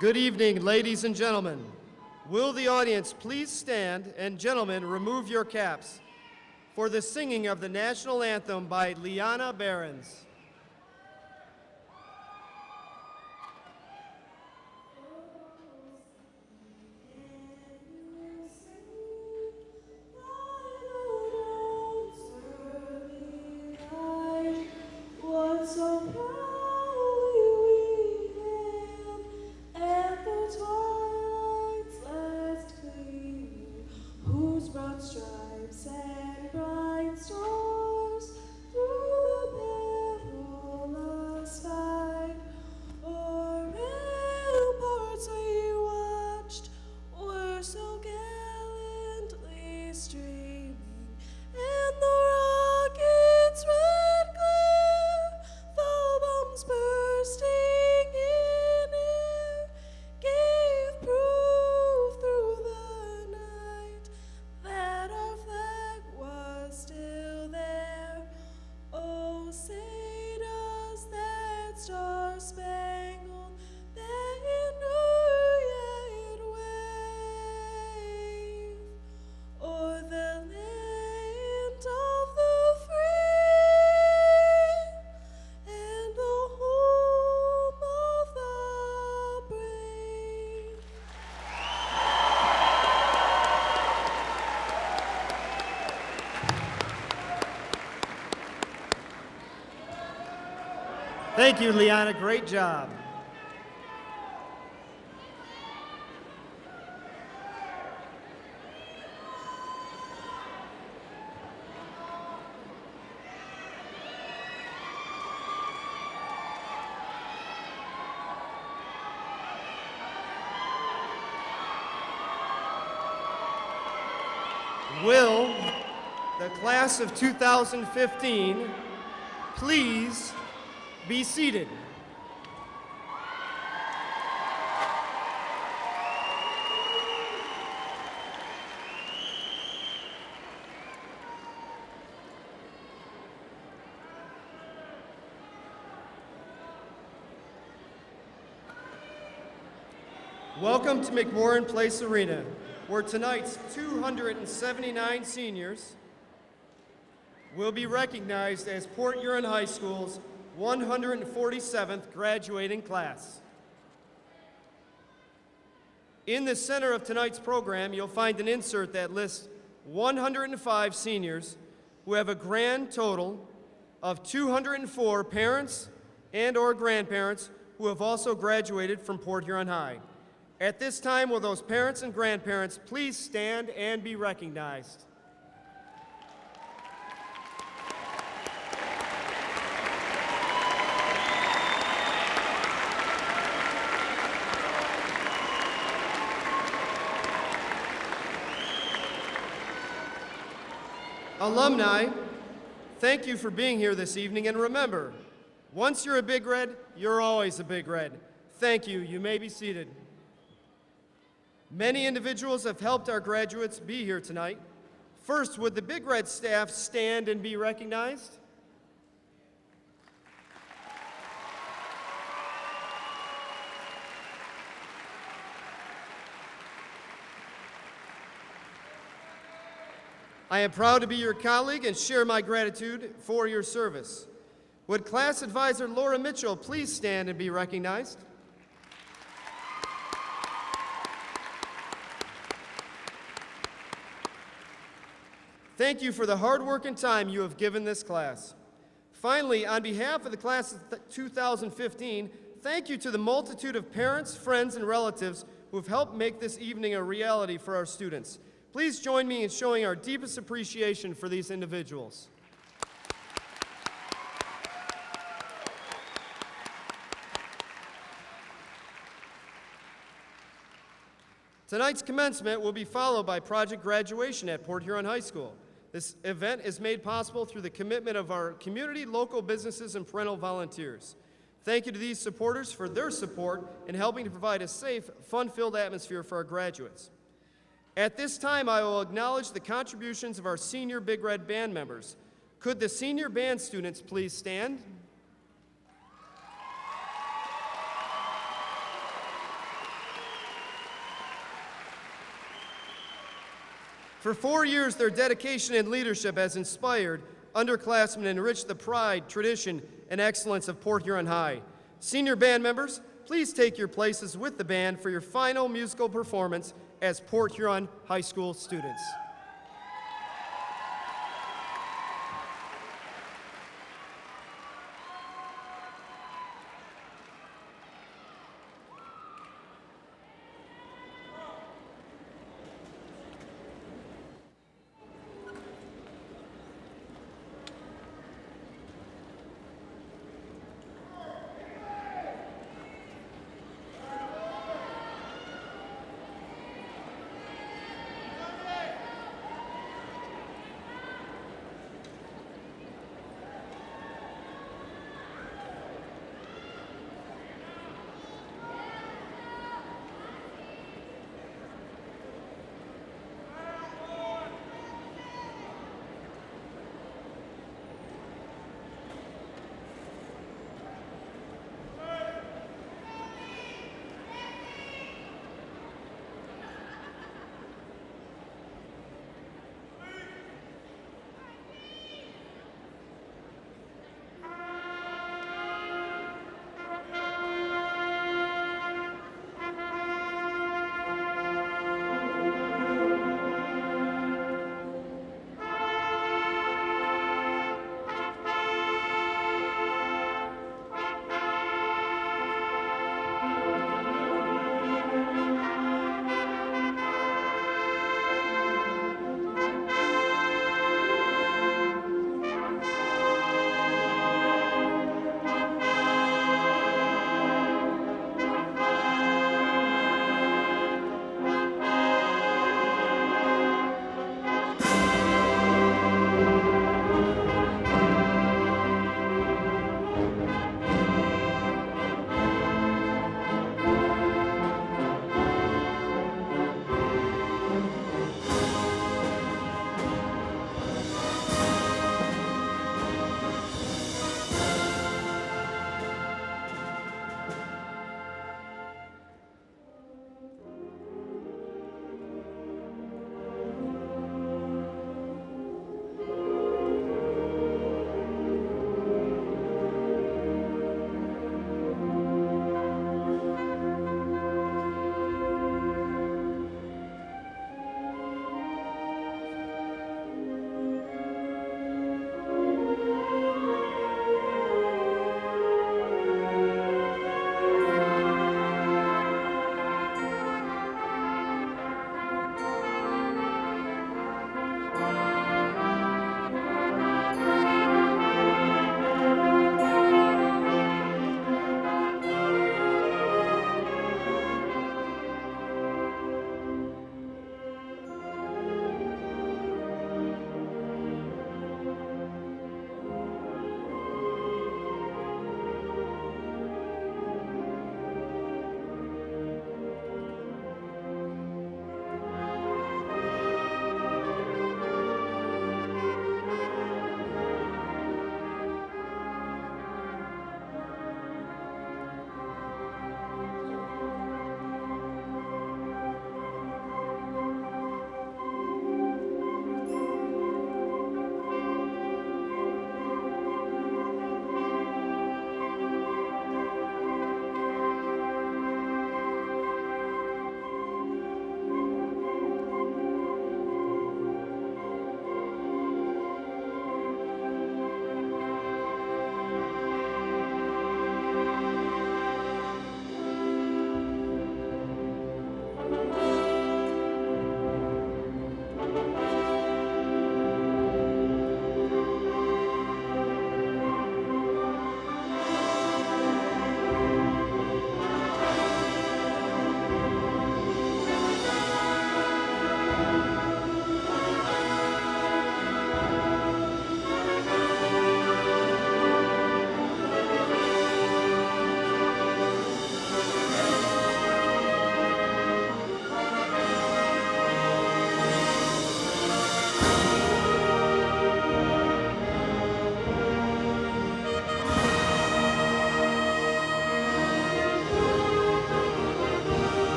Good evening, ladies and gentlemen. Will the audience please stand, and gentlemen, remove your caps for the singing of the national anthem by Liana Behrens. Stripes and bright stars through the perilous fight, o'er ramparts we watched were so gallantly streaming, and the rockets' red glare, the bombs bursting in air, gave proof through the night that our flag was still there. Oh, say does that star-spangled banner yet wave o'er the land of the free and the home of the brave? Thank you, Liana. Great job. Will the class of 2015 please be seated? Welcome to McMorran Place Arena, where tonight's 279 seniors will be recognized as Port Huron High School's 147th graduating class. In the center of tonight's program, you'll find an insert that lists 105 seniors who have a grand total of 204 parents and/or grandparents who have also graduated from Port Huron High. At this time, will those parents and grandparents please stand and be recognized? Alumni, thank you for being here this evening, and remember, once you're a Big Red, you're always a Big Red. Thank you. You may be seated. Many individuals have helped our graduates be here tonight. First, would the Big Red staff stand and be recognized? I am proud to be your colleague and share my gratitude for your service. Would Class Advisor Laura Mitchell please stand and be recognized? Thank you for the hard work and time you have given this class. Finally, on behalf of the class of 2015, thank you to the multitude of parents, friends, and relatives who have helped make this evening a reality for our students. Please join me in showing our deepest appreciation for these individuals. Tonight's commencement will be followed by project graduation at Port Huron High School. This event is made possible through the commitment of our community, local businesses, and parental volunteers. Thank you to these supporters for their support in helping to provide a safe, fun-filled atmosphere for our graduates. At this time, I will acknowledge the contributions of our senior Big Red band members. Could the senior band students please stand? For 4 years, their dedication and leadership has inspired underclassmen and enriched the pride, tradition, and excellence of Port Huron High. Senior band members, please take your places with the band for your final musical performance as Port Huron High School students.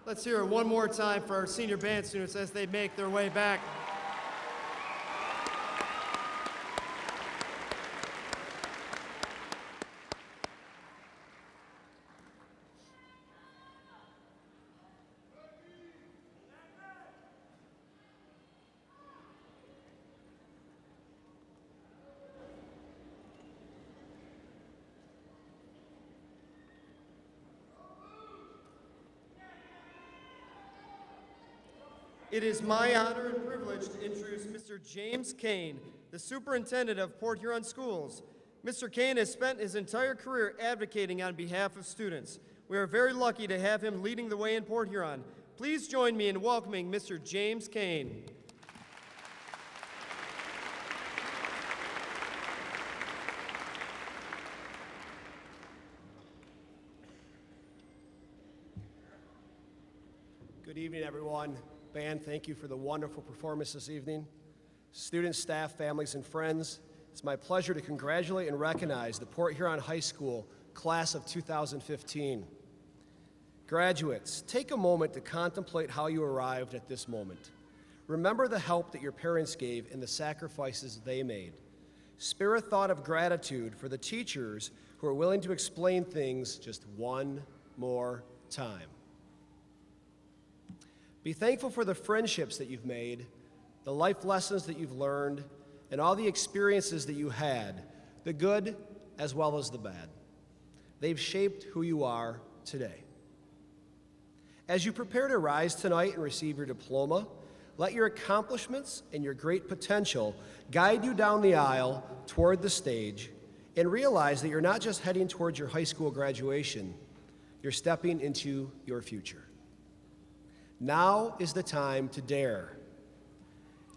Let's hear it one more time for our senior band students as they make their way back. It is my honor and privilege to introduce Mr. James Kane, the superintendent of Port Huron Schools. Mr. Kane has spent his entire career advocating on behalf of students. We are very lucky to have him leading the way in Port Huron. Please join me in welcoming Mr. James Kane. Good evening, everyone. Band, thank you for the wonderful performance this evening. Students, staff, families, and friends, it's my pleasure to congratulate and recognize the Port Huron High School class of 2015. Graduates, take a moment to contemplate how you arrived at this moment. Remember the help that your parents gave and the sacrifices they made. Spare a thought of gratitude for the teachers who are willing to explain things just one more time. Be thankful for the friendships that you've made, the life lessons that you've learned, and all the experiences that you had, the good as well as the bad. They've shaped who you are today. As you prepare to rise tonight and receive your diploma, let your accomplishments and your great potential guide you down the aisle toward the stage, and realize that you're not just heading towards your high school graduation, you're stepping into your future. Now is the time to dare.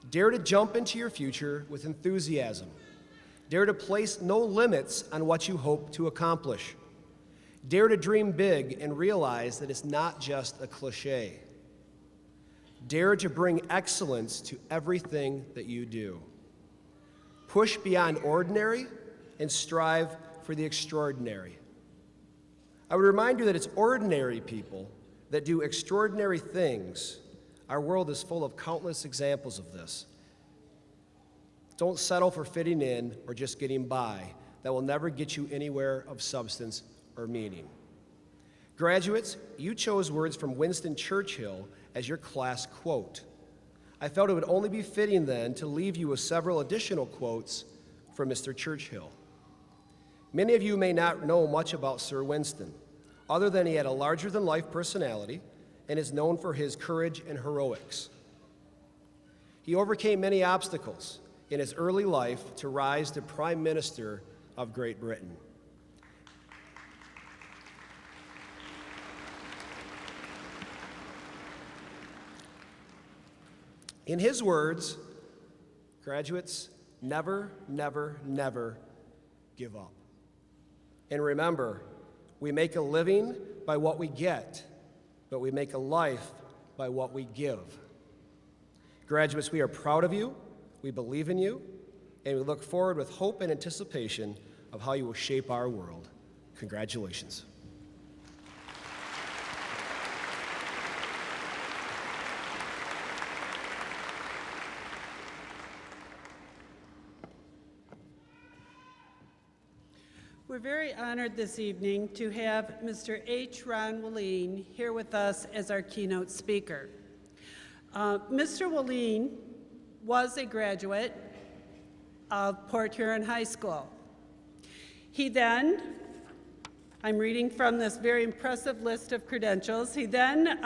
Dare to jump into your future with enthusiasm. Dare to place no limits on what you hope to accomplish. Dare to dream big and realize that it's not just a cliche. Dare to bring excellence to everything that you do. Push beyond ordinary and strive for the extraordinary. I would remind you that it's ordinary people that do extraordinary things. Our world is full of countless examples of this. Don't settle for fitting in or just getting by. That will never get you anywhere of substance or meaning. Graduates, you chose words from Winston Churchill as your class quote. I felt it would only be fitting then to leave you with several additional quotes from Mr. Churchill. Many of you may not know much about Sir Winston, other than he had a larger-than-life personality and is known for his courage and heroics. He overcame many obstacles in his early life to rise to Prime Minister of Great Britain. In his words, graduates, never, never, never give up. And remember, we make a living by what we get, but we make a life by what we give. Graduates, we are proud of you, we believe in you, and we look forward with hope and anticipation of how you will shape our world. Congratulations. We're very honored this evening to have Mr. H. Ron Willeen here with us as our keynote speaker. Mr. Willeen was a graduate of Port Huron High School. He then, I'm reading from this very impressive list of credentials, he then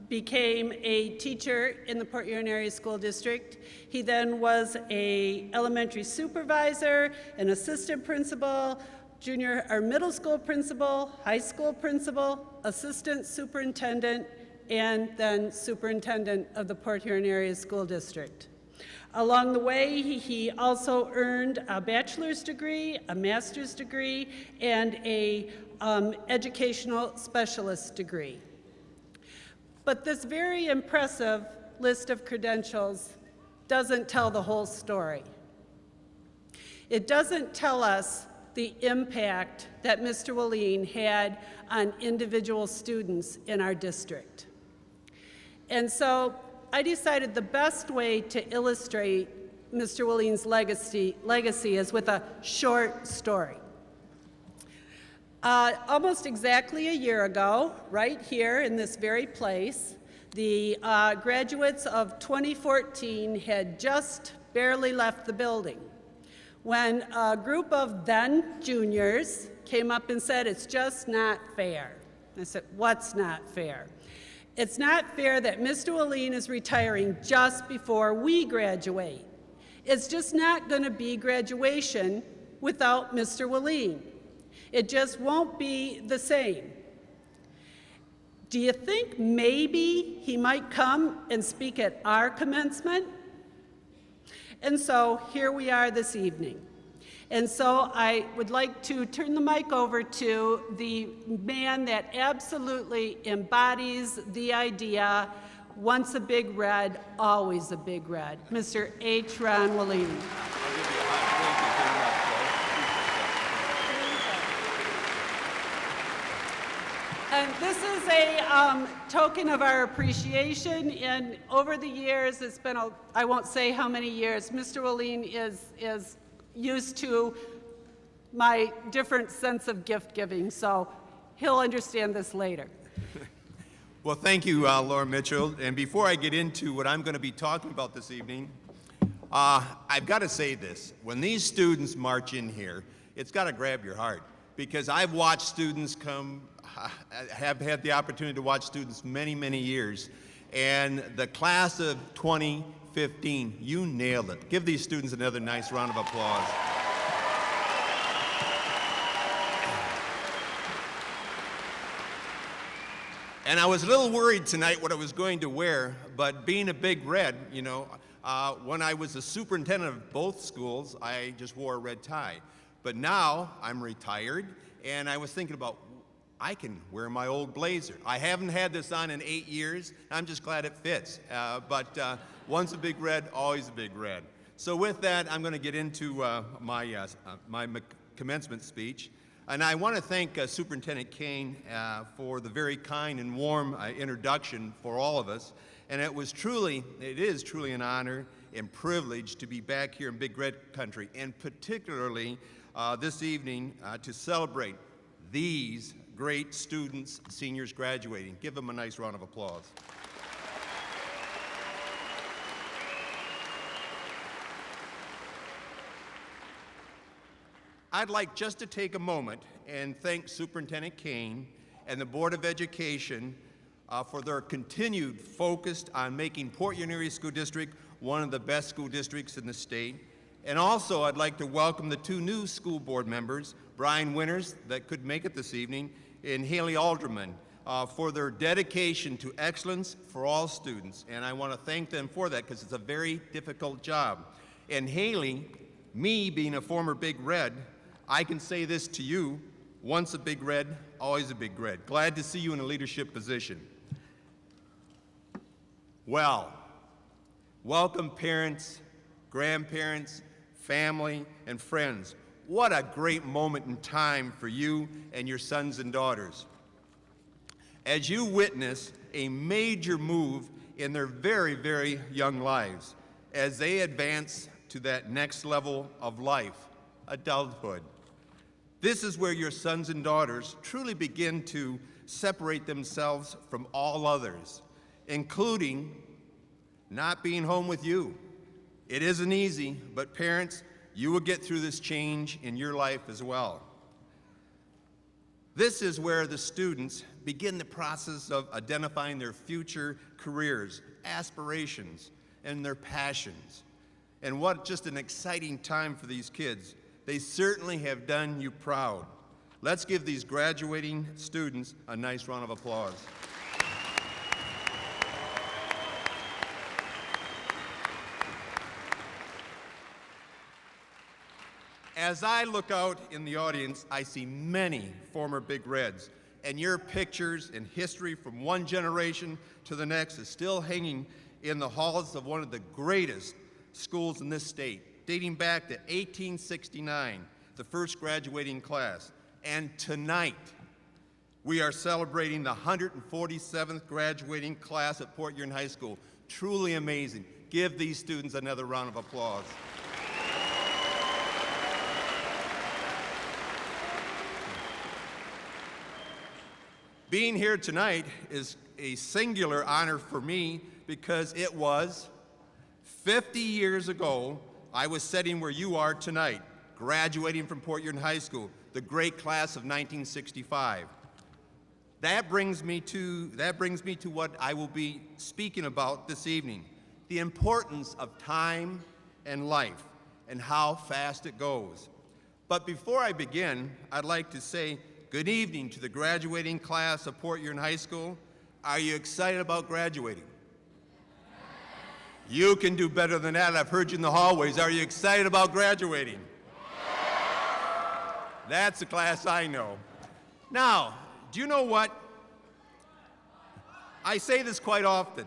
became a teacher in the Port Huron Area School District. He then was an elementary supervisor, an assistant principal, junior or middle school principal, high school principal, assistant superintendent, and then superintendent of the Port Huron Area School District. Along the way, he also earned a bachelor's degree, a master's degree, and a educational specialist degree. But this very impressive list of credentials doesn't tell the whole story. It doesn't tell us the impact that Mr. Willeen had on individual students in our district. And so I decided the best way to illustrate Mr. Willeen's legacy is with a short story. Almost exactly a year ago, right here in this very place, the graduates of 2014 had just barely left the building when a group of then juniors came up and said, "It's just not fair." I said, "What's not fair?" "It's not fair that Mr. Willeen is retiring just before we graduate. It's just not going to be graduation without Mr. Willeen. It just won't be the same. Do you think maybe he might come and speak at our commencement?" And so here we are this evening. And so I would like to turn the mic over to the man that absolutely embodies the idea, once a big red, always a big red, Mr. H. Ron Willeen. And this is a token of our appreciation. And over the years, it's been, I won't say how many years, Mr. Willeen is used to my different sense of gift giving, so he'll understand this later. Well, thank you, Laura Mitchell. And before I get into what I'm going to be talking about this evening, I've got to say this. When these students march in here, it's got to grab your heart, because I've watched students come, have had the opportunity to watch students many, many years, and the class of 2015, you nailed it. Give these students another nice round of applause. And I was a little worried tonight what I was going to wear, but being a big red, you know, when I was the superintendent of both schools, I just wore a red tie. But now I'm retired, and I was thinking about, I can wear my old blazer. I haven't had this on in 8 years. I'm just glad it fits. But once a big red, always a big red. So with that, I'm going to get into my commencement speech. And I want to thank Superintendent Kane for the very kind and warm introduction for all of us. And it is truly an honor and privilege to be back here in Big Red Country, and particularly this evening to celebrate these great students, seniors graduating. Give them a nice round of applause. I'd like just to take a moment and thank Superintendent Kane and the Board of Education for their continued focus on making Port Union School District one of the best school districts in the state. And also, I'd like to welcome the two new school board members, Brian Winters, that could make it this evening, and Haley Alderman, for their dedication to excellence for all students. And I want to thank them for that, because it's a very difficult job. And Haley, me being a former Big Red, I can say this to you: once a Big Red, always a Big Red. Glad to see you in a leadership position. Well, welcome parents, grandparents, family, and friends. What a great moment in time for you and your sons and daughters, as you witness a major move in their very, very young lives as they advance to that next level of life, adulthood. This is where your sons and daughters truly begin to separate themselves from all others, including not being home with you. It isn't easy, but parents, you will get through this change in your life as well. This is where the students begin the process of identifying their future careers, aspirations, and their passions. And what just an exciting time for these kids. They certainly have done you proud. Let's give these graduating students a nice round of applause. As I look out in the audience, I see many former Big Reds, and your pictures and history from one generation to the next is still hanging in the halls of one of the greatest schools in this state, dating back to 1869. the first graduating class. And tonight, we are celebrating the 147th graduating class at Port Huron High School. Truly amazing. Give these students another round of applause. Being here tonight is a singular honor for me because it was 50 years ago I was sitting where you are tonight, graduating from Port Huron High School, the great class of 1965. That brings me to what I will be speaking about this evening, the importance of time and life and how fast it goes. But before I begin, I'd like to say good evening to the graduating class of Port Huron High School. Are you excited about graduating? You can do better than that. I've heard you in the hallways. Are you excited about graduating? That's the class I know. Now, do you know what? I say this quite often.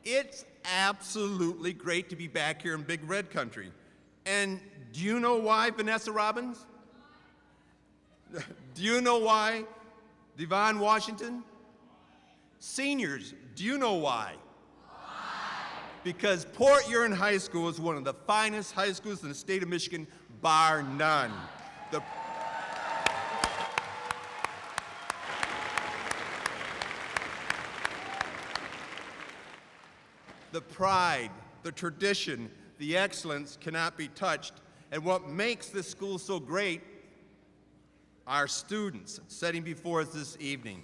It's absolutely great to be back here in Big Red Country. And do you know why, Vanessa Robbins? Do you know why, Devon Washington? Seniors, do you know why? Because Port Huron High School is one of the finest high schools in the state of Michigan, bar none. The pride, the tradition, the excellence cannot be touched. And what makes this school so great are students sitting before us this evening.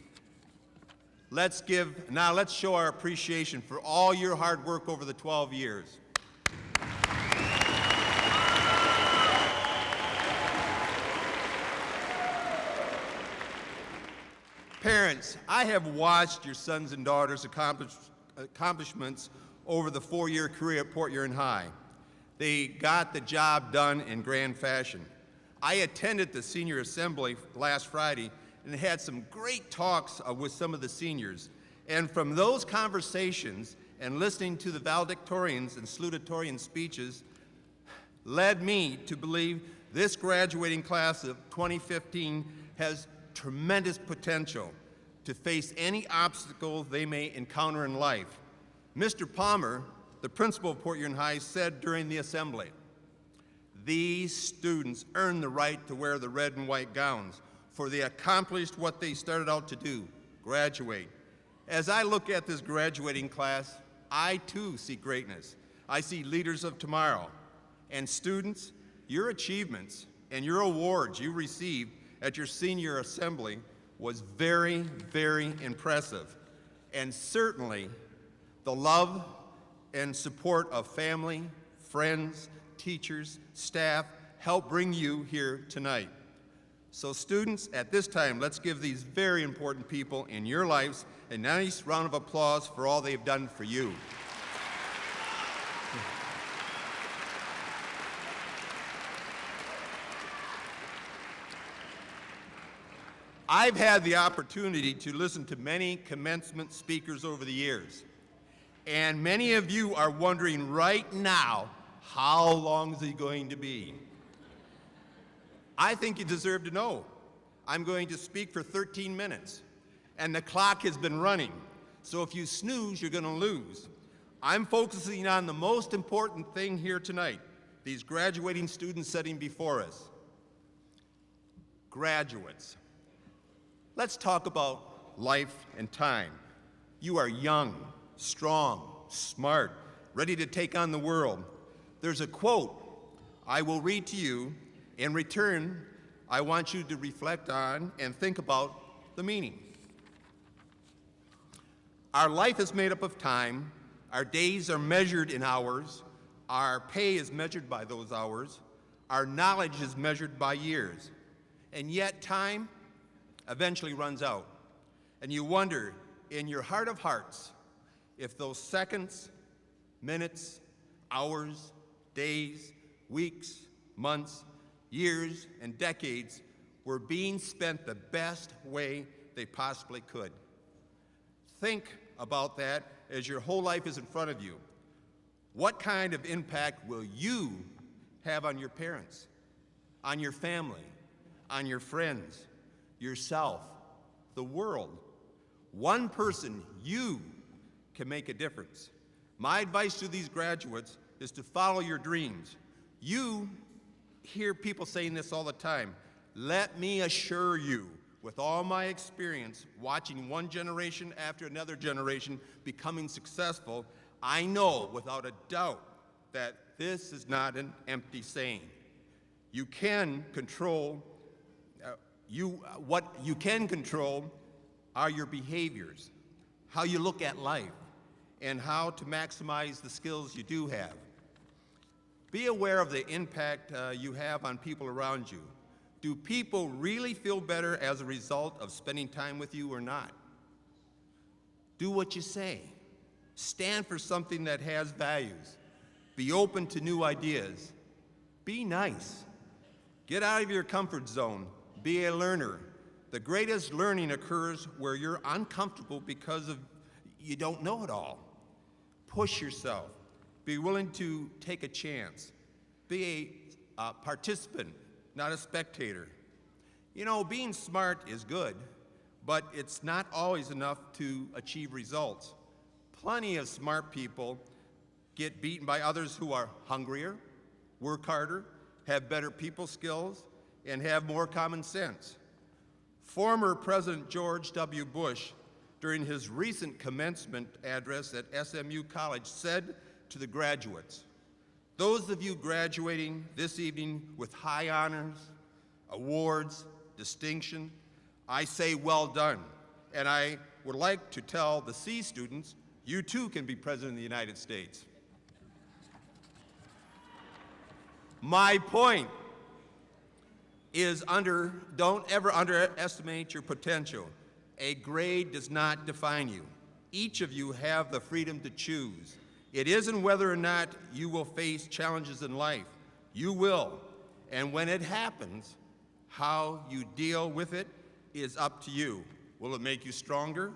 Let's show our appreciation for all your hard work over the 12 years. Parents, I have watched your sons and daughters' accomplishments over the 4-year career at Port Huron High. They got the job done in grand fashion. I attended the senior assembly last Friday and had some great talks with some of the seniors. And from those conversations and listening to the valedictorians and salutatorian speeches led me to believe this graduating class of 2015 has tremendous potential to face any obstacle they may encounter in life. Mr. Palmer, the principal of Port Huron High, said during the assembly, "These students earned the right to wear the red and white gowns, for they accomplished what they started out to do, graduate." As I look at this graduating class, I too see greatness. I see leaders of tomorrow. And students, your achievements and your awards you received at your senior assembly was very, very impressive. And certainly, the love and support of family, friends, teachers, staff helped bring you here tonight. So students, at this time, let's give these very important people in your lives a nice round of applause for all they've done for you. I've had the opportunity to listen to many commencement speakers over the years, and many of you are wondering right now, how long is he going to be? I think you deserve to know. I'm going to speak for 13 minutes, and the clock has been running, so if you snooze, you're going to lose. I'm focusing on the most important thing here tonight, these graduating students sitting before us. Graduates. Let's talk about life and time. You are young, strong, smart, ready to take on the world. There's a quote I will read to you. In return, I want you to reflect on and think about the meaning. Our life is made up of time. Our days are measured in hours. Our pay is measured by those hours. Our knowledge is measured by years. And yet time eventually runs out. And you wonder, in your heart of hearts, if those seconds, minutes, hours, days, weeks, months, years, and decades were being spent the best way they possibly could. Think about that as your whole life is in front of you. What kind of impact will you have on your parents? on your family, on your friends, yourself, the world. One person, you, can make a difference. My advice to these graduates is to follow your dreams. You hear people saying this all the time. Let me assure you, with all my experience watching one generation after another generation becoming successful, I know without a doubt that this is not an empty saying. You can control, what you can control are your behaviors, how you look at life, and how to maximize the skills you do have. Be aware of the impact you have on people around you. Do people really feel better as a result of spending time with you or not? Do what you say. Stand for something that has values. Be open to new ideas. Be nice. Get out of your comfort zone. Be a learner. The greatest learning occurs where you're uncomfortable because of you don't know it all. Push yourself. Be willing to take a chance. Be a participant, not a spectator. You know, being smart is good, but it's not always enough to achieve results. Plenty of smart people get beaten by others who are hungrier, work harder, have better people skills, and have more common sense. Former President George W. Bush, during his recent commencement address at SMU College, said to the graduates, "Those of you graduating this evening with high honors, awards, distinction, I say well done. And I would like to tell the C students, you too can be President of the United States." My point is don't ever underestimate your potential. A grade does not define you. Each of you have the freedom to choose. It isn't whether or not you will face challenges in life. You will. And when it happens, how you deal with it is up to you. Will it make you stronger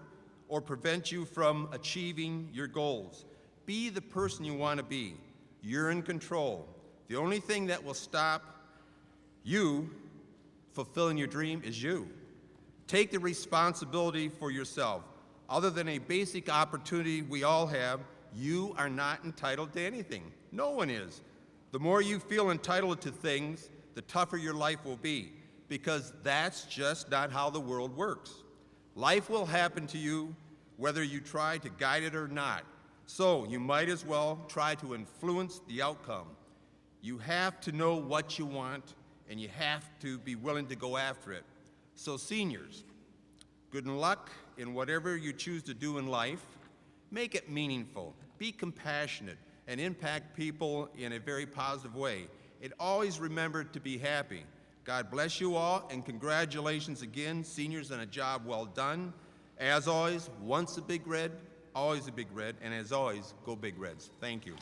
or prevent you from achieving your goals? Be the person you want to be. You're in control. The only thing that will stop you fulfilling your dream is you. Take the responsibility for yourself. Other than a basic opportunity we all have, you are not entitled to anything. No one is. The more you feel entitled to things, the tougher your life will be, because that's just not how the world works. Life will happen to you whether you try to guide it or not. So you might as well try to influence the outcome. You have to know what you want, and you have to be willing to go after it. So seniors, good luck in whatever you choose to do in life. Make it meaningful. Be compassionate and impact people in a very positive way. And always remember to be happy. God bless you all, and congratulations again, seniors, on a job well done. As always, once a Big Red, always a Big Red, and as always, go Big Reds. Thank you.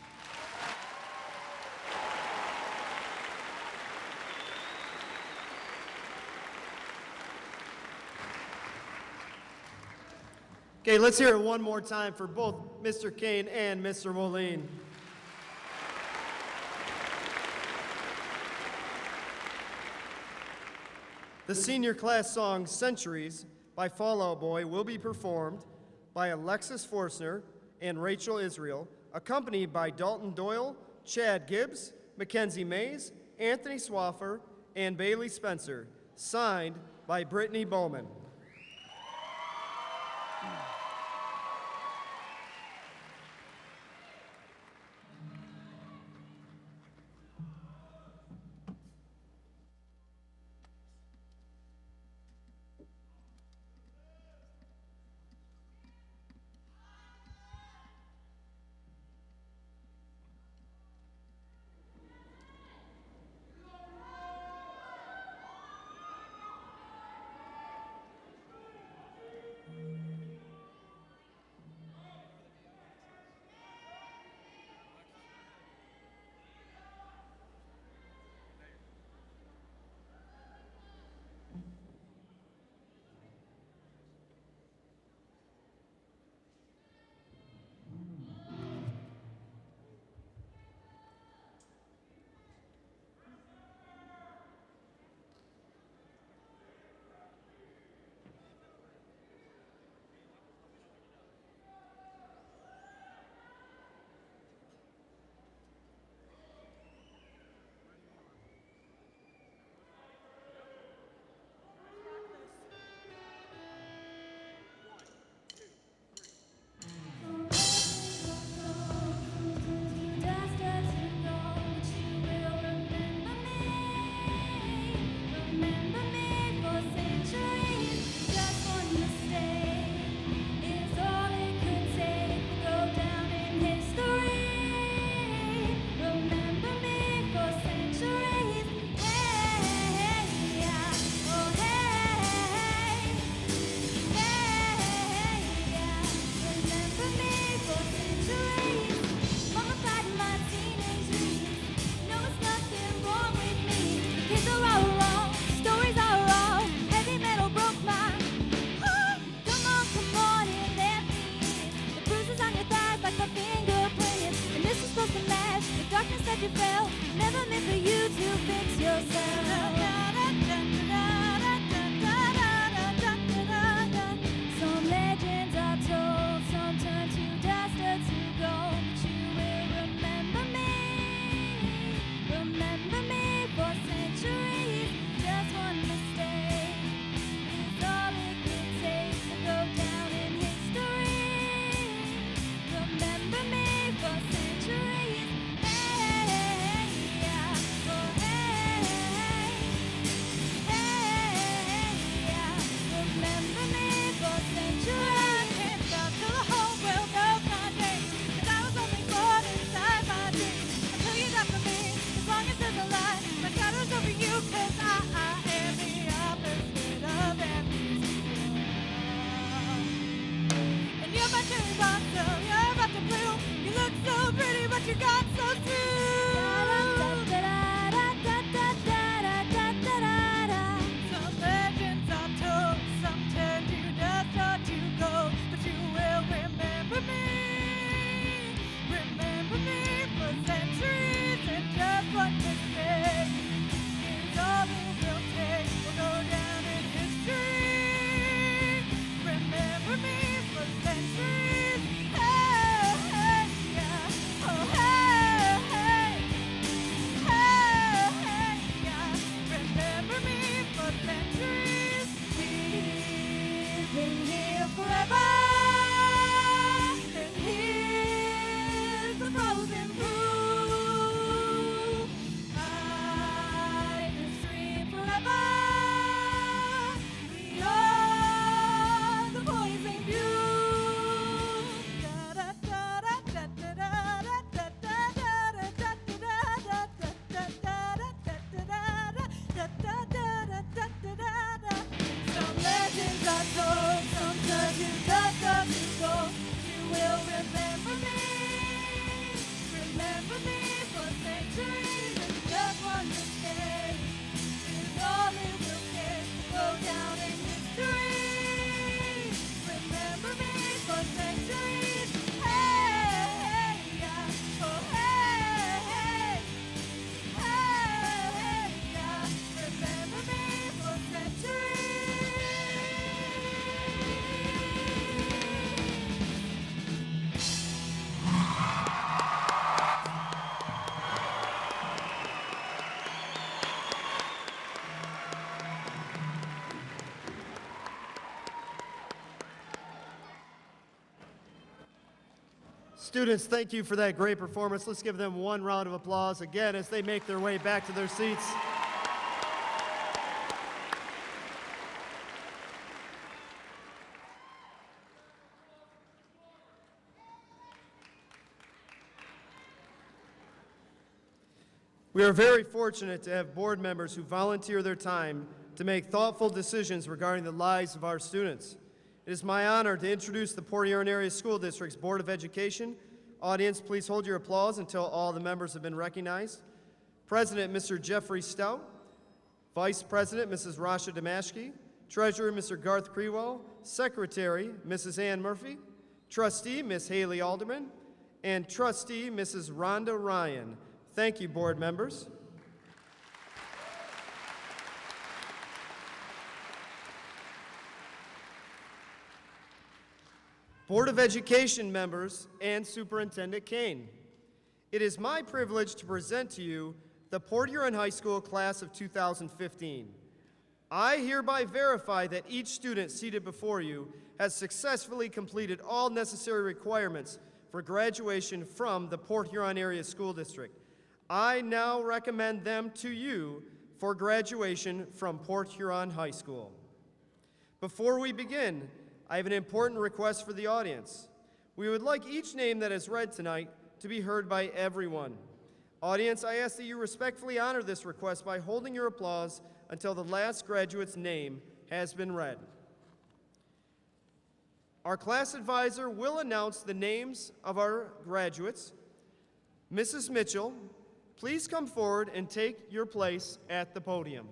Okay, let's hear it one more time for both Mr. Kane and Mr. Moline. The senior class song, Centuries, by Fall Out Boy will be performed by Alexis Forstner and Rachel Israel, accompanied by Dalton Doyle, Chad Gibbs, Mackenzie Mays, Anthony Swaffer, and Bailey Spencer, signed by Brittany Bowman. Students, thank you for that great performance. Let's give them one round of applause again as they make their way back to their seats. We are very fortunate to have board members who volunteer their time to make thoughtful decisions regarding the lives of our students. It is my honor to introduce the Port Huron Area School District's Board of Education. Audience, please hold your applause until all the members have been recognized. President, Mr. Jeffrey Stout. Vice President, Mrs. Rasha Damashki. Treasurer, Mr. Garth Crewell. Secretary, Mrs. Ann Murphy. Trustee, Ms. Haley Alderman. And Trustee, Mrs. Rhonda Ryan. Thank you, board members. Board of Education members and Superintendent Kane, it is my privilege to present to you the Port Huron High School class of 2015. I hereby verify that each student seated before you has successfully completed all necessary requirements for graduation from the Port Huron Area School District. I now recommend them to you for graduation from Port Huron High School. Before we begin, I have an important request for the audience. We would like each name that is read tonight to be heard by everyone. Audience, I ask that you respectfully honor this request by holding your applause until the last graduate's name has been read. Our class advisor will announce the names of our graduates. Mrs. Mitchell, please come forward and take your place at the podium.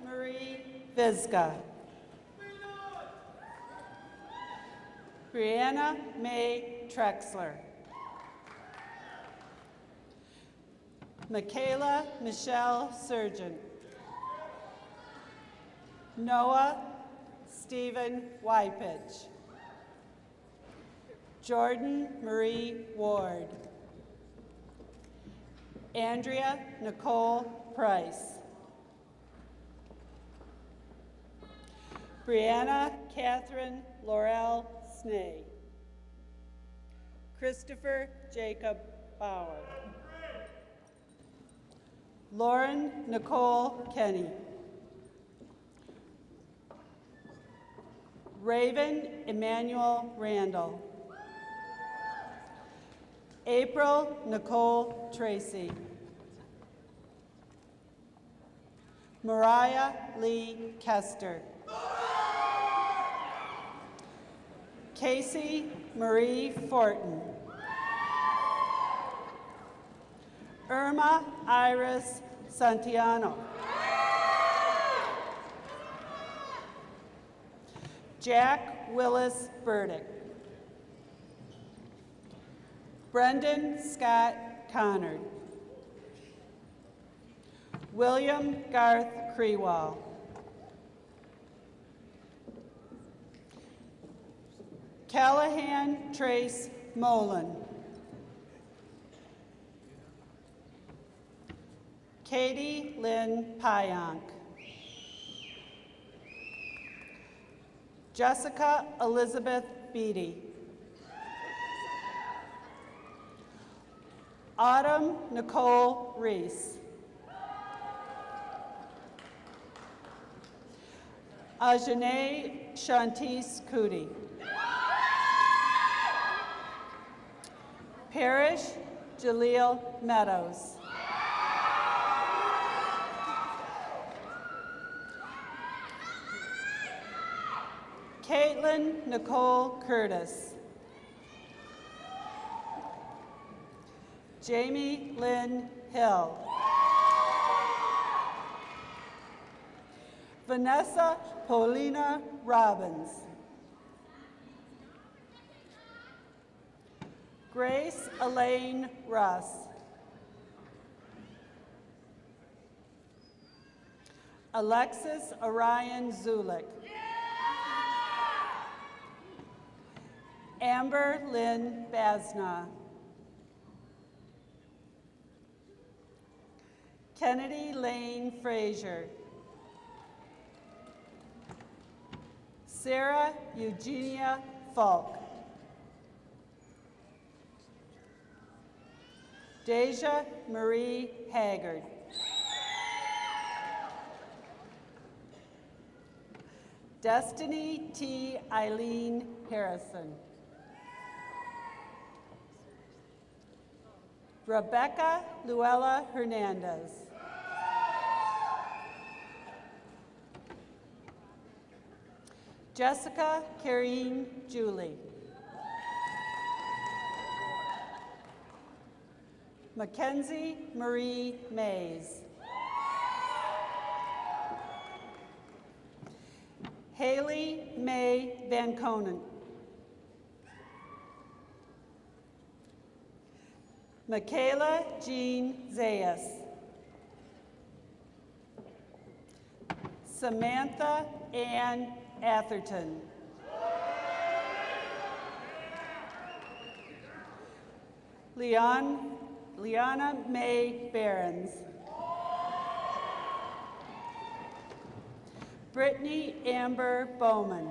Marie Vizga. Brianna May Trexler. Michaela Michelle Surgeon. Noah Stephen Wypich. Jordan Marie Ward. Andrea Nicole Price. Brianna Catherine Laurel Snee. Christopher Jacob Bauer. Lauren Nicole Kenny. Raven Emmanuel Randall. April Nicole Tracy. Mariah Lee Kester. Casey Marie Fortin. Irma Iris Santiano. Jack Willis Burdick. Brendan Scott Connard. William Garth Crewell. Callahan Trace Molen. Katie Lynn Pionk. Jessica Elizabeth Beatty. Autumn Nicole Reese. Ajane Shantice Cootie. Parrish Jaleel Meadows. Caitlin Nicole Curtis. Jamie Lynn Hill. Vanessa Paulina Robbins. Grace Elaine Russ. Alexis Orion Zulik. Amber Lynn Basna. Kennedy Lane Frazier. Sarah Eugenia Falk. Deja Marie Haggard. Destiny T. Eileen Harrison. Rebecca Luella Hernandez. Jessica Karine Julie. Mackenzie Marie Mays. Haley May Van Conen. Michaela Jean Zayas. Samantha Ann Atherton. Liana May Behrens. Brittany Amber Bowman.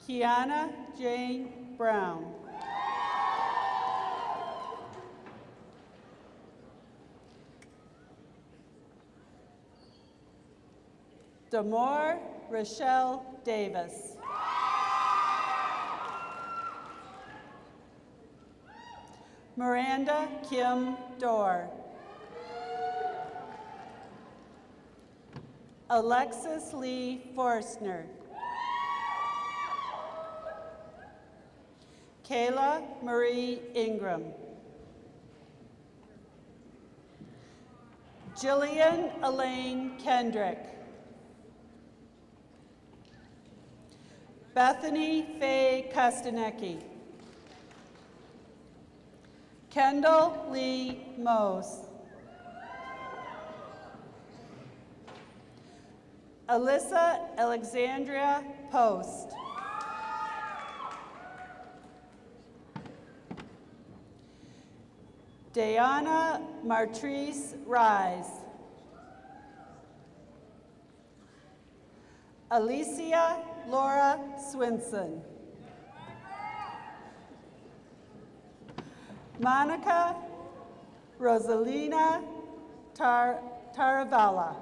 Kiana Jane Brown. Damore Rochelle Davis. Miranda Kim Dorr. Alexis Lee Forstner. Kayla Marie Ingram. Jillian Elaine Kendrick. Bethany Faye Kostanecki. Kendall Lee Mose. Alyssa Alexandria Post. Diana Martrice Rise. Alicia Laura Swinson. Monica Rosalina Taravella.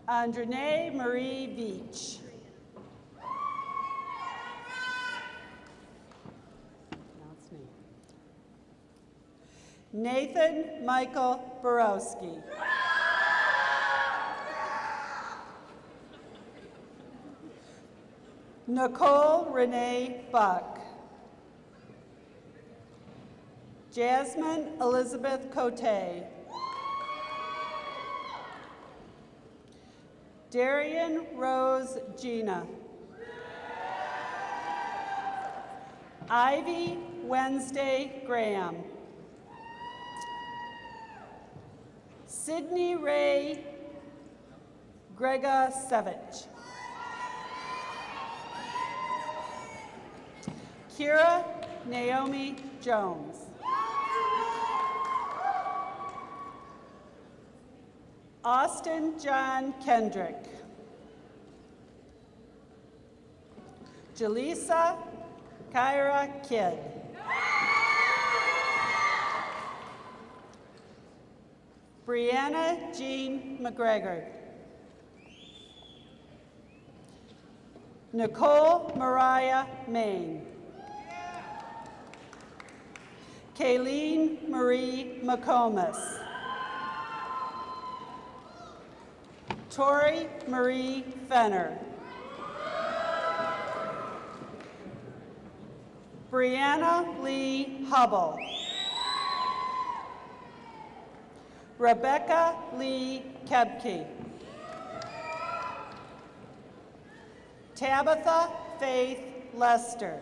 Andrene Marie Veach. Nathan Michael Borowski. Nicole Renee Buck. Jasmine Elizabeth Cote. Darian Rose Gina. Ivy Wednesday Graham. Sydney Ray Gregosevich. Kira Naomi Jones. Austin John Kendrick. Jaleesa Kyra Kidd. Brianna Jean McGregor. Nicole Mariah Main. Kayleen Marie McComas. Tori Marie Fenner. Brianna Lee Hubble. Rebecca Lee Kebke. Tabitha Faith Lester.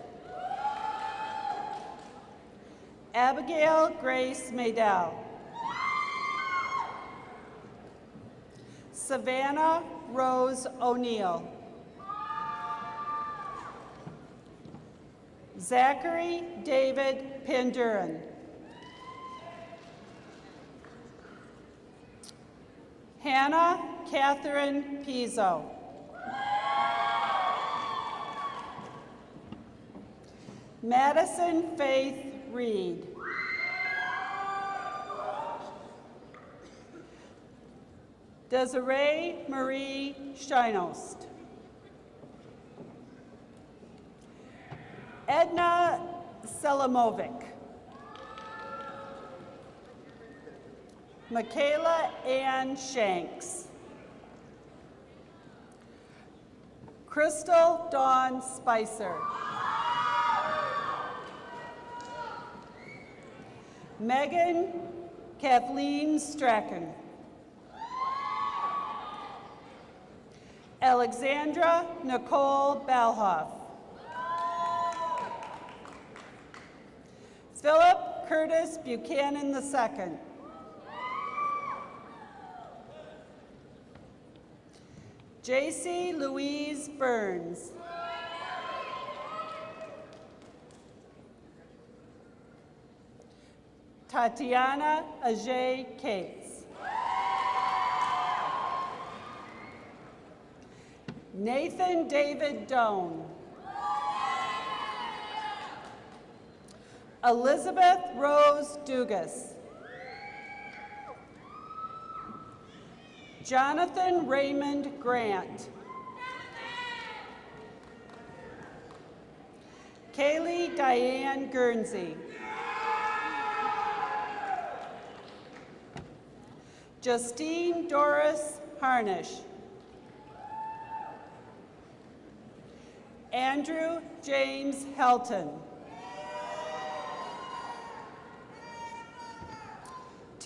Abigail Grace Maydell. Savannah Rose O'Neill. Zachary David Pandurin. Hannah Catherine Pizzo. Madison Faith Reed. Desiree Marie Steinost. Edna Selamovic. Michaela Ann Shanks. Crystal Dawn Spicer. Megan Kathleen Strachan. Alexandra Nicole Balhoff. Philip Curtis Buchanan II. J.C. Louise Burns. Tatiana Ajay Cates. Nathan David Doan. Elizabeth Rose Dugas. Jonathan Raymond Grant. Kaylee Diane Guernsey. Justine Doris Harnish. Andrew James Helton.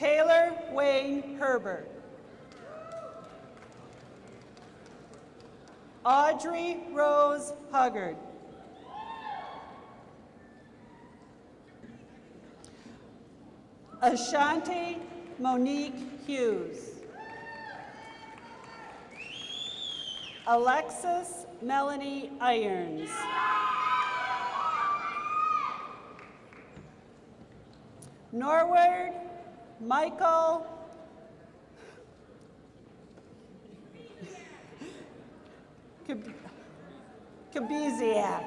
Taylor Wayne Herbert. Audrey Rose Huggard. Ashanti Monique Hughes. Alexis Melanie Irons. Norward Michael Kabiziak.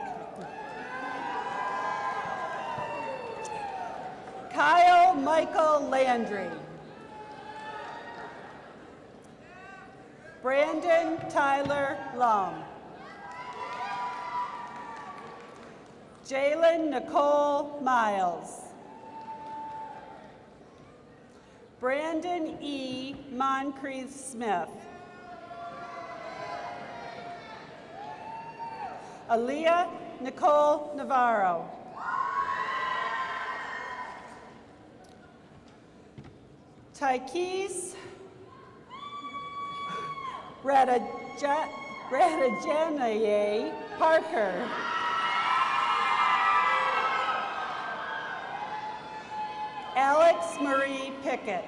Kyle Michael Landry. Brandon Tyler Lum. Jalen Nicole Miles. Brandon E. Moncrief Smith. Aaliyah Nicole Navarro. Tykees Radajanaye Parker. Alex Marie Pickett.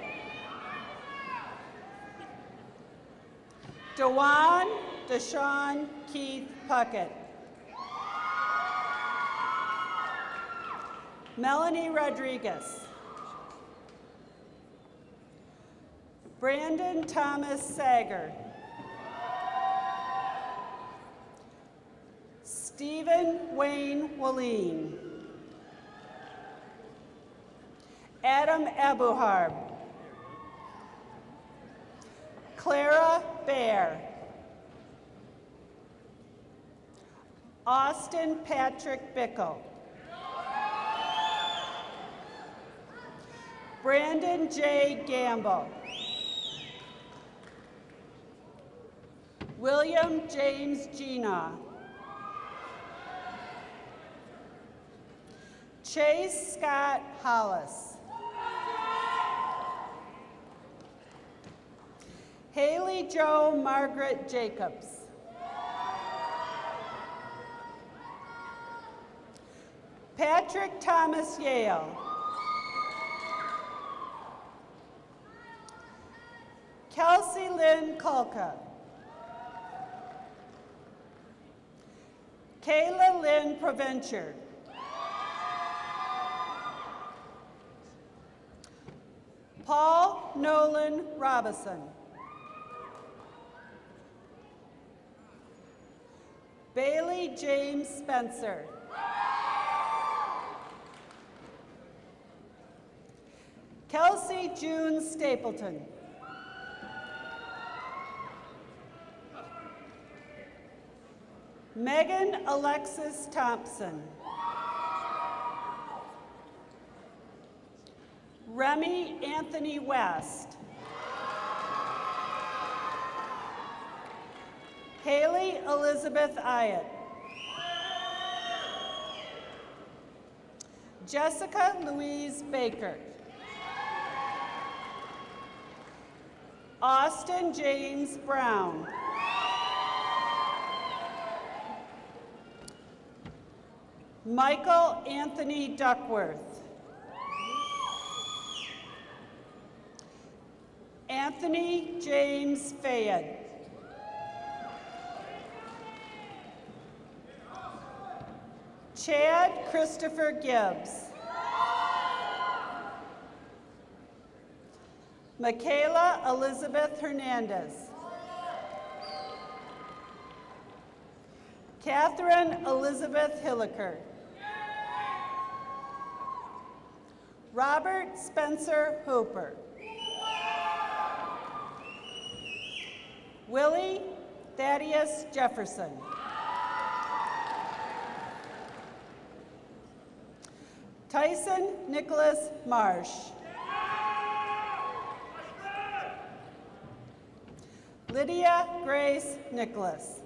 Dewan Deshaun Keith Puckett. Melanie Rodriguez. Brandon Thomas Sager. Stephen Wayne Walleen. Adam Abuharb. Clara Bear. Austin Patrick Bickle. Brandon J. Gamble. William James Gina. Chase Scott Hollis. Haley Jo Margaret Jacobs. Patrick Thomas Yale. Kelsey Lynn Kulka. Kayla Lynn Provencher. Paul Nolan Robison. Bailey James Spencer. Kelsey June Stapleton. Megan Alexis Thompson. Remy Anthony West. Haley Elizabeth Iott. Jessica Louise Baker. Austin James Brown. Michael Anthony Duckworth. Anthony James Fayed. Chad Christopher Gibbs. Michaela Elizabeth Hernandez. Catherine Elizabeth Hilliker. Robert Spencer Hooper. Willie Thaddeus Jefferson. Tyson Nicholas Marsh. Lydia Grace Nicholas.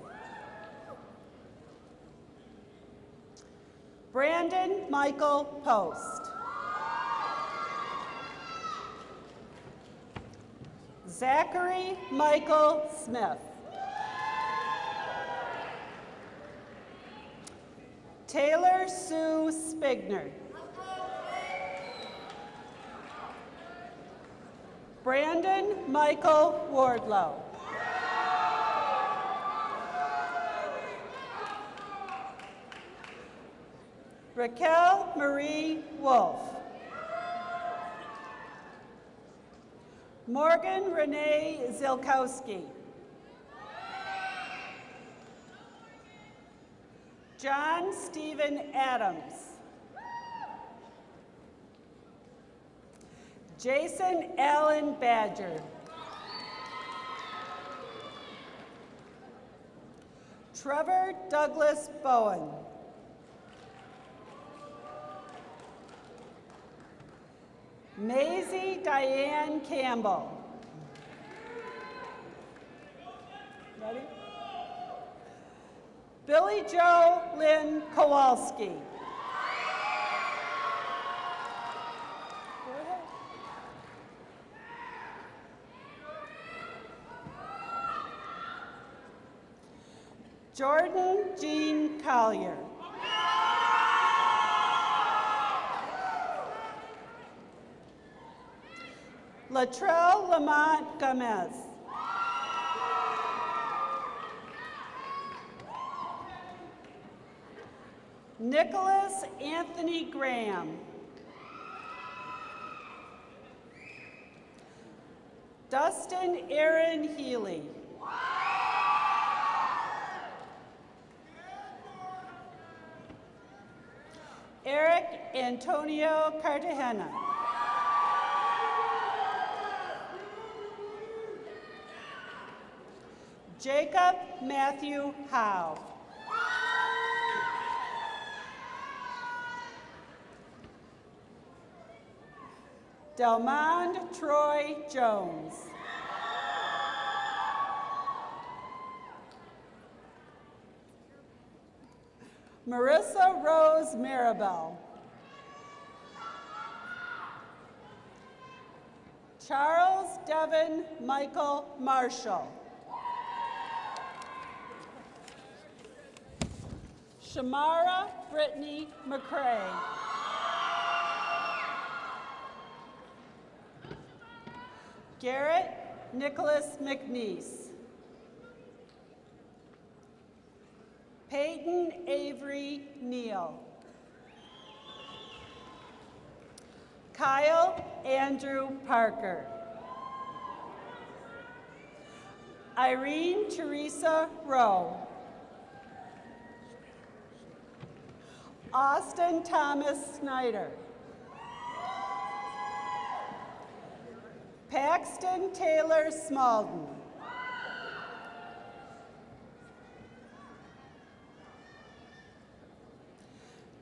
Brandon Michael Post. Zachary Michael Smith. Taylor Sue Spigner. Brandon Michael Wardlow. Raquel Marie Wolf. Morgan Renee Zilkowski. John Stephen Adams. Jason Allen Badger. Trevor Douglas Bowen. Maisie Diane Campbell. Ready? Billy Joe Lynn Kowalski. Go ahead. Jordan Jean Collier. Latrell Lamont Gomez. Nicholas Anthony Graham. Dustin Aaron Healy. Eric Antonio Cartagena. Jacob Matthew Howe. Delmond Troy Jones. Marissa Rose Maribel. Charles Devin Michael Marshall. Shamara Brittany McCray. Garrett Nicholas McNeese. Peyton Avery Neal. Kyle Andrew Parker. Irene Teresa Rowe. Austin Thomas Snyder. Paxton Taylor Smalden.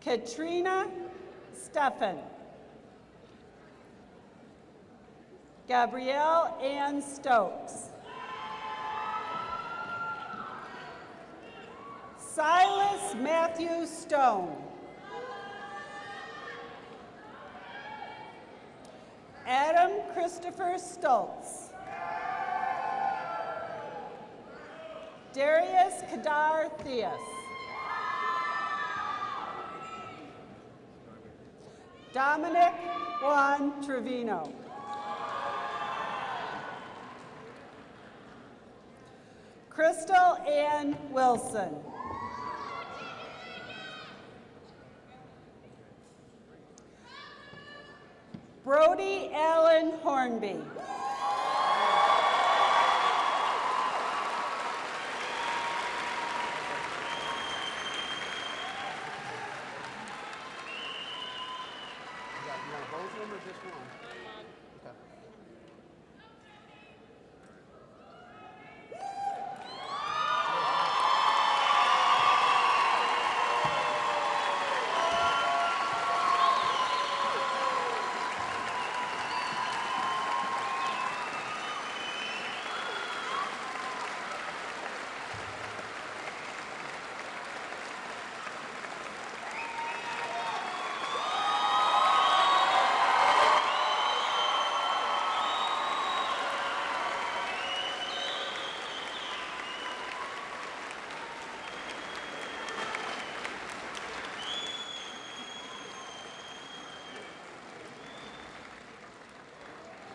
Katrina Steffen. Gabrielle Ann Stokes. Silas Matthew Stone. Adam Christopher Stoltz. Darius Kadar Theus. Dominic Juan Trevino. Crystal Ann Wilson. Brody Allen Hornby.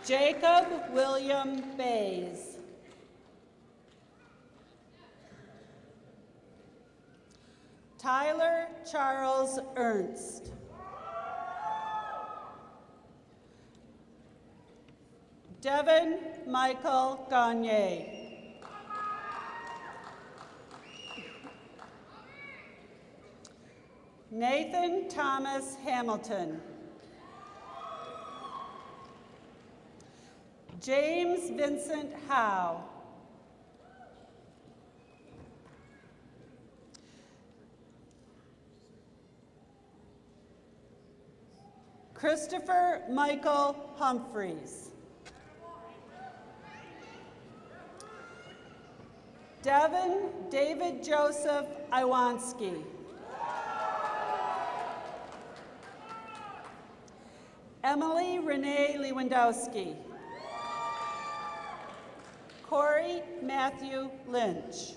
Jacob William Bays. Tyler Charles Ernst. Devin Michael Gagne. Nathan Thomas Hamilton. James Vincent Howe. Christopher Michael Humphreys. Devin David Joseph Iwanski. Emily Renee Lewandowski. Corey Matthew Lynch.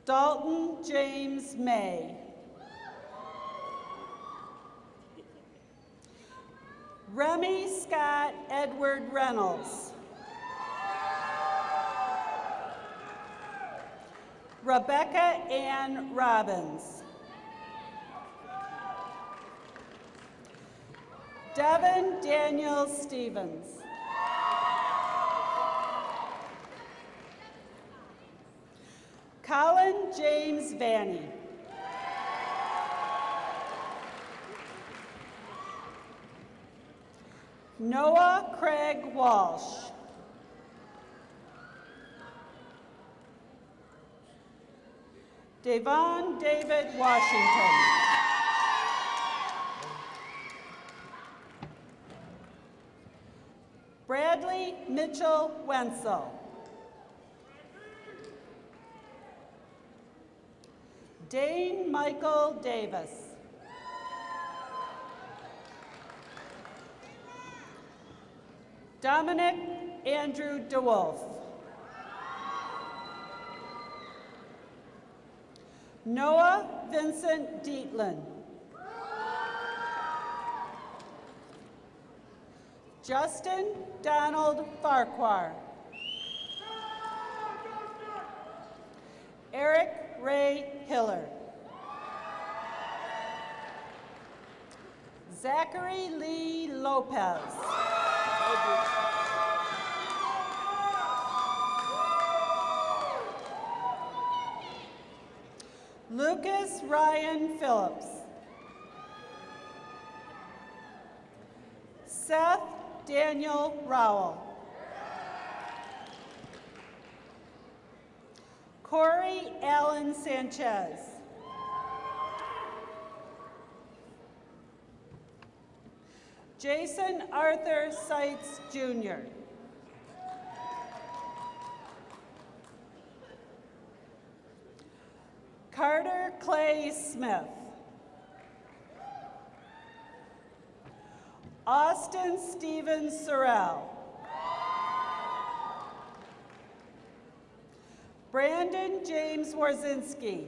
Dalton James May. Remy Scott Edward Reynolds. Rebecca Ann Robbins. Devin Daniel Stevens. Colin James Vanny. Noah Craig Walsh. Devon David Washington. Bradley Mitchell Wenzel. Dane Michael Davis. Dominic Andrew DeWolf. Noah Vincent Dietland. Justin Donald Farquhar. Eric Ray Hiller. Zachary Lee Lopez. Lucas Ryan Phillips. Seth Daniel Rowell. Corey Allen Sanchez. Jason Arthur Seitz Jr. Carter Clay Smith. Austin Stephen Sorrell. Brandon James Warzinski.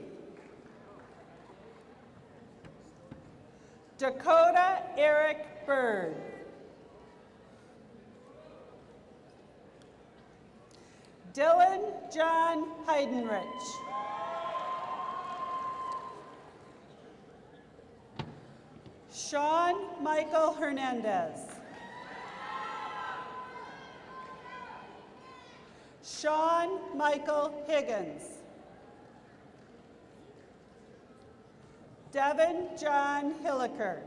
Dakota Eric Bird. Dylan John Heidenrich. Sean Michael Hernandez. Sean Michael Higgins. Devin John Hilliker.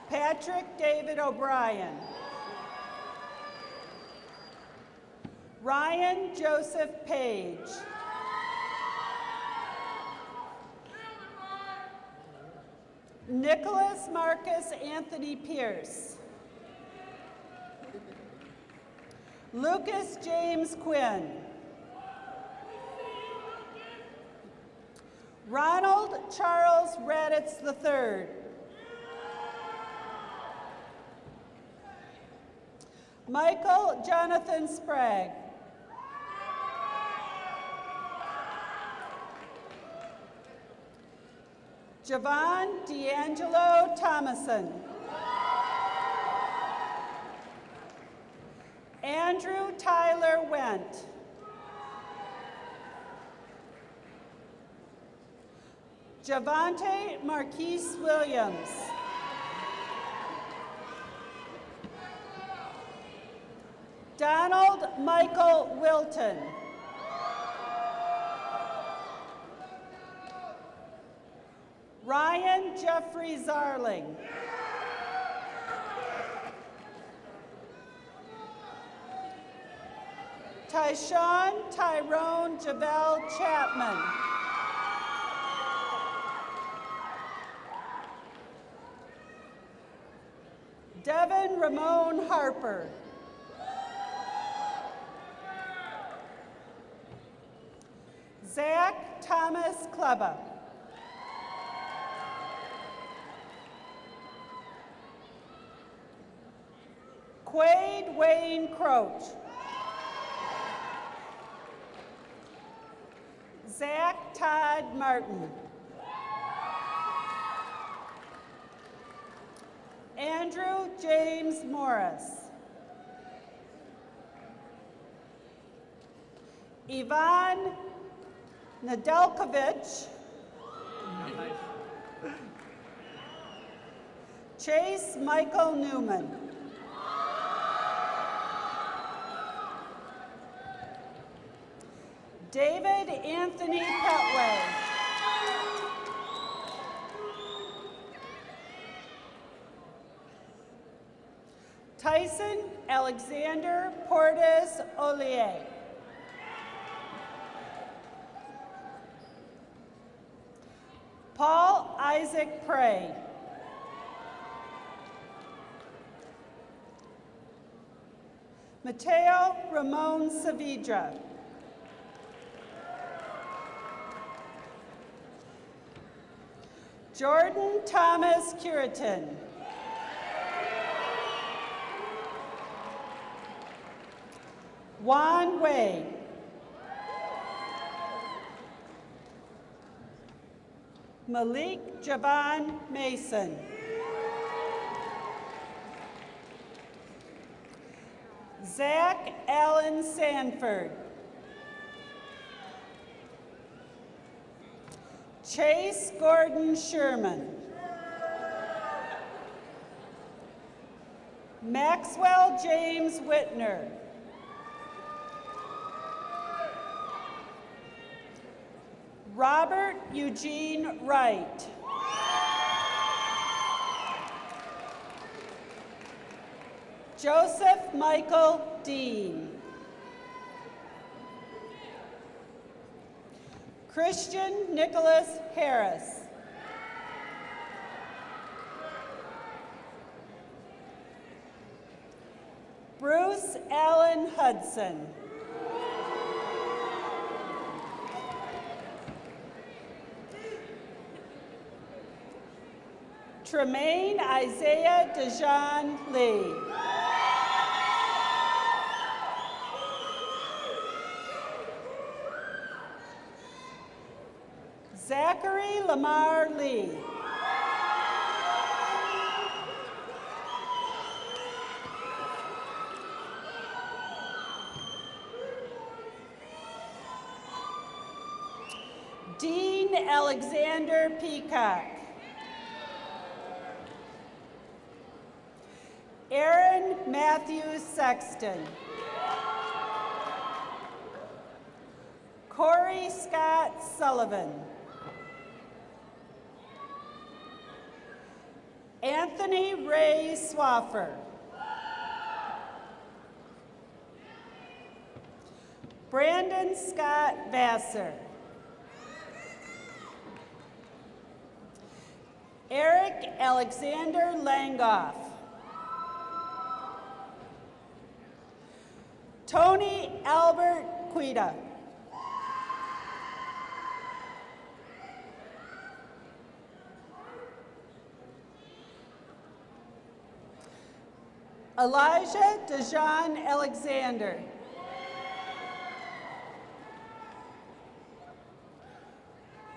Patrick David O'Brien. Ryan Joseph Page. Nicholas Marcus Anthony Pierce. Lucas James Quinn. Ronald Charles Raditz III. Michael Jonathan Sprague. Javon D'Angelo Thomason. Andrew Tyler Wendt. Javante Marquise Williams. Donald Michael Wilton. Ryan Jeffrey Zarling. Tyshawn Tyrone Javel Chapman. Devin Ramon Harper. Zach Thomas Kleba. Quade Wayne Croach. Zach Todd Martin. Andrew James Morris. Ivan Nedeljkovic. Chase Michael Newman. David Anthony Petway. Tyson Alexander Portes Ollier. Paul Isaac Prey. Mateo Ramon Saavedra. Jordan Thomas Curitin. Juan Wei. Malik Javan Mason. Zach Allen Sanford. Chase Gordon Sherman. Maxwell James Whitner. Robert Eugene Wright. Joseph Michael Dean. Christian Nicholas Harris. Bruce Allen Hudson. Tremaine Isaiah Dejan Lee. Zachary Lamar Lee. Dean Alexander Peacock. Aaron Matthew Sexton. Corey Scott Sullivan. Anthony Ray Swaffer. Brandon Scott Vassar. Eric Alexander Langoff. Tony Albert Quita. Elijah Dejan Alexander.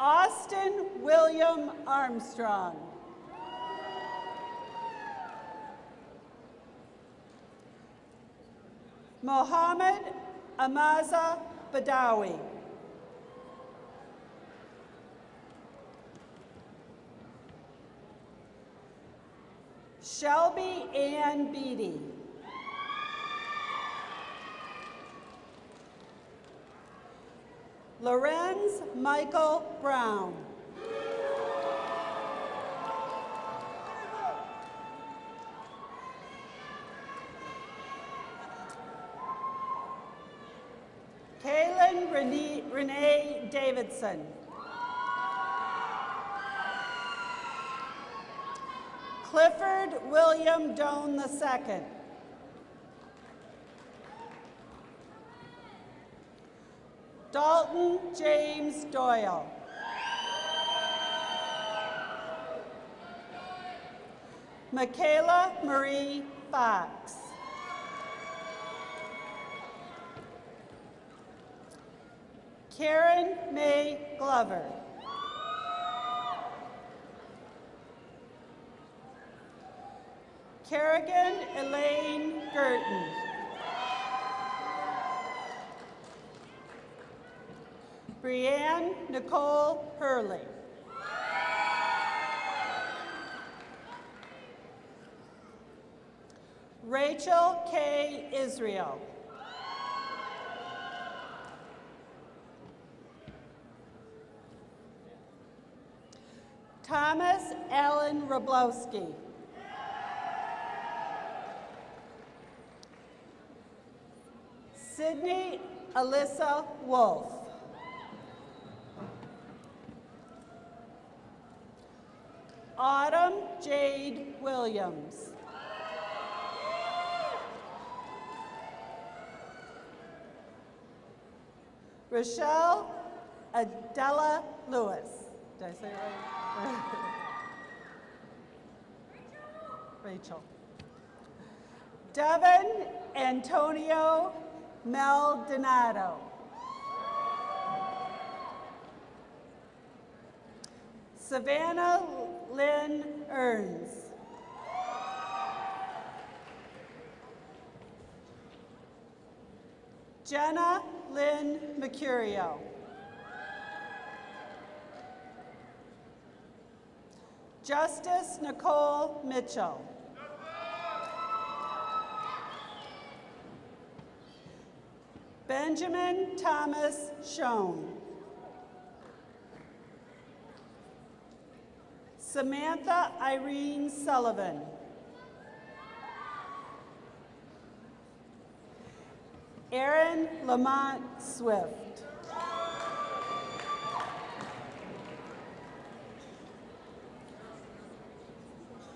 Austin William Armstrong. Mohammed Amaza Badawi. Shelby Ann Beatty. Lorenz Michael Brown. Kaylin Renee Davidson. Clifford William Doan II. Dalton James Doyle. Michaela Marie Fox. Karen May Glover. Kerrigan Elaine Girton. Brianne Nicole Hurley. Rachel K. Israel. Thomas Allen Roblowski. Sydney Alyssa Wolf. Autumn Jade Williams. Rochelle Adela Lewis. Did I say it right? Rachel. Devin Antonio Mel Donato. Savannah Lynn Earns. Jenna Lynn Mercurio. Justice Nicole Mitchell. Benjamin Thomas Schoen. Samantha Irene Sullivan. Aaron Lamont Swift.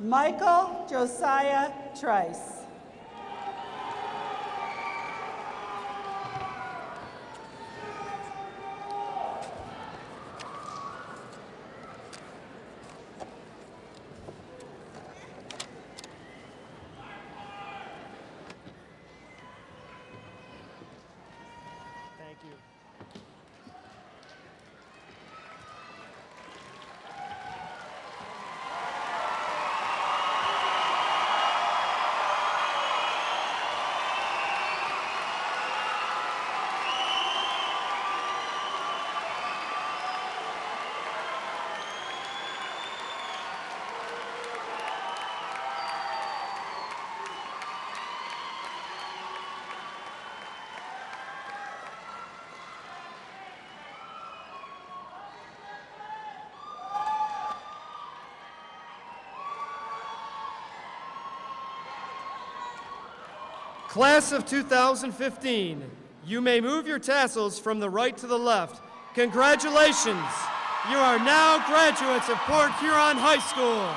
Michael Josiah Trice. Thank you. Class of 2015, you may move your tassels from the right to the left. Congratulations! You are now graduates of Port Huron High School.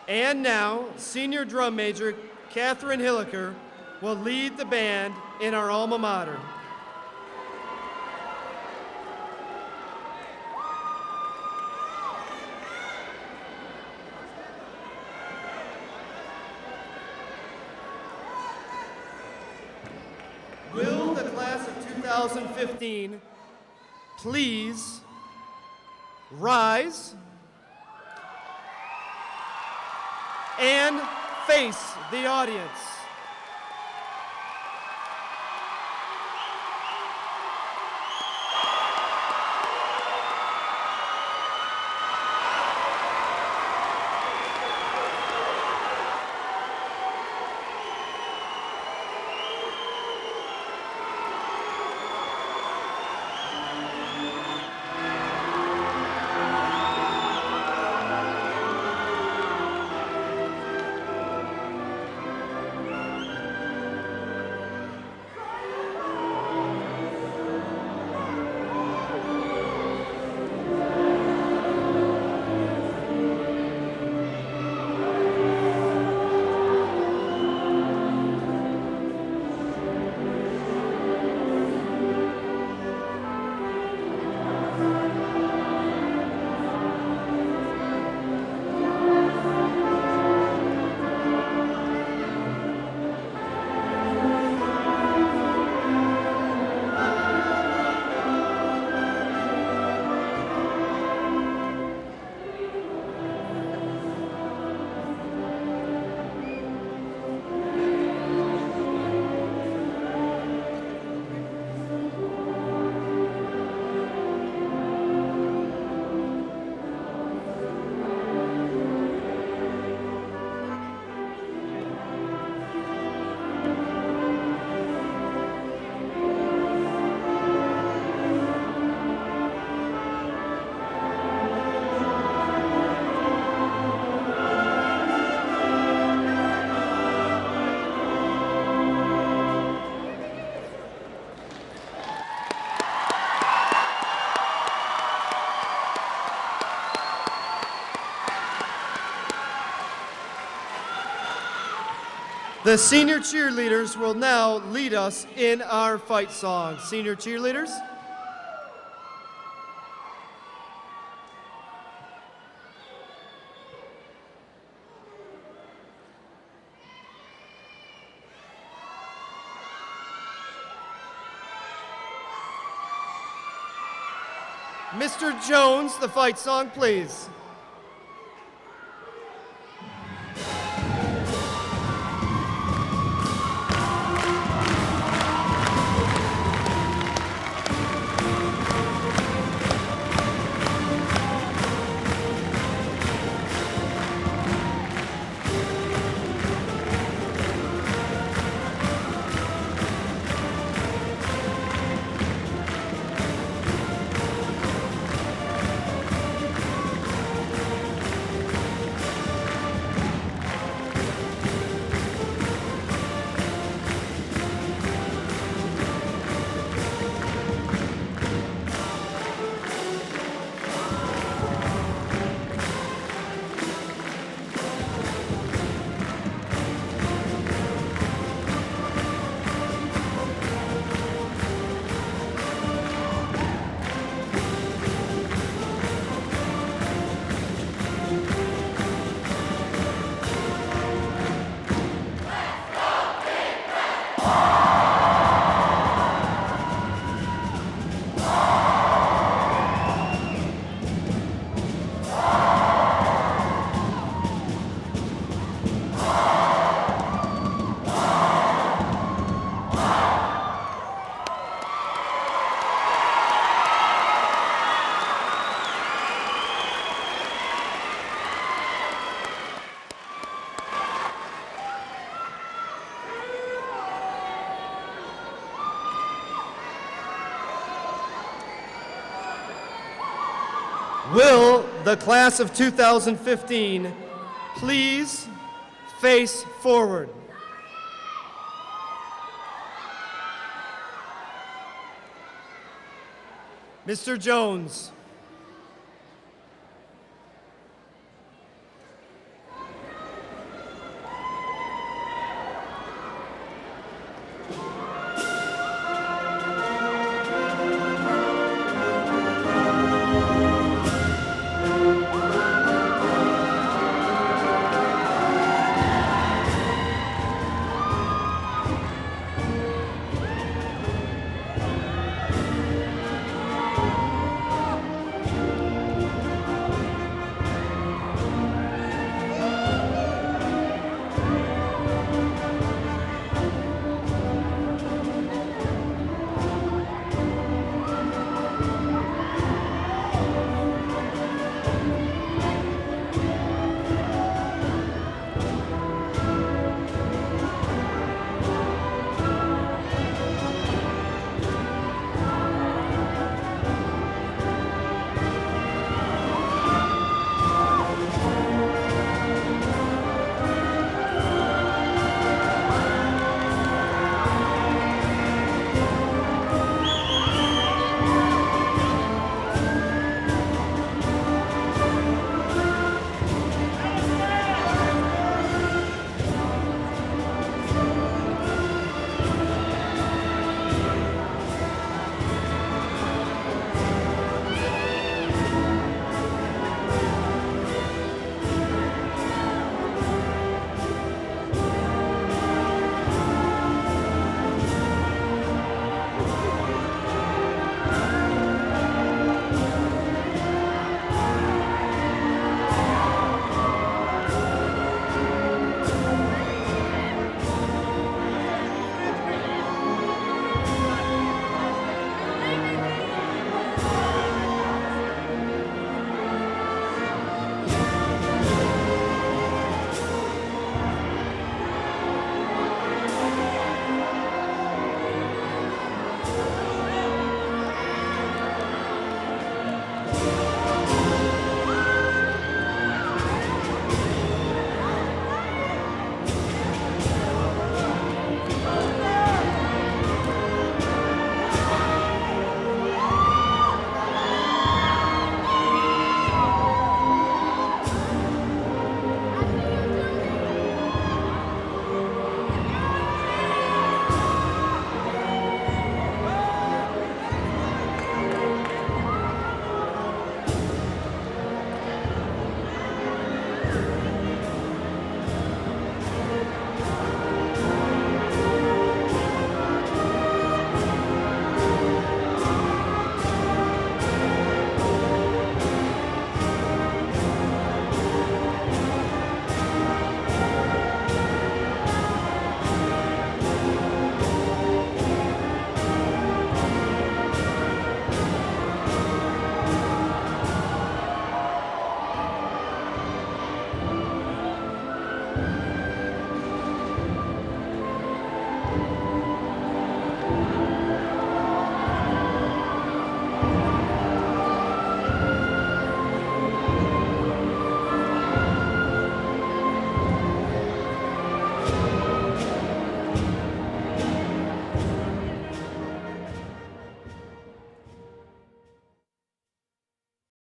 And now, senior drum major Catherine Hilliker will lead the band in our alma mater. Will the class of 2015 please rise and face the audience? The senior cheerleaders will now lead us in our fight song. Senior cheerleaders. Mr. Jones, the fight song, please. Will the class of 2015 please face forward? Mr. Jones.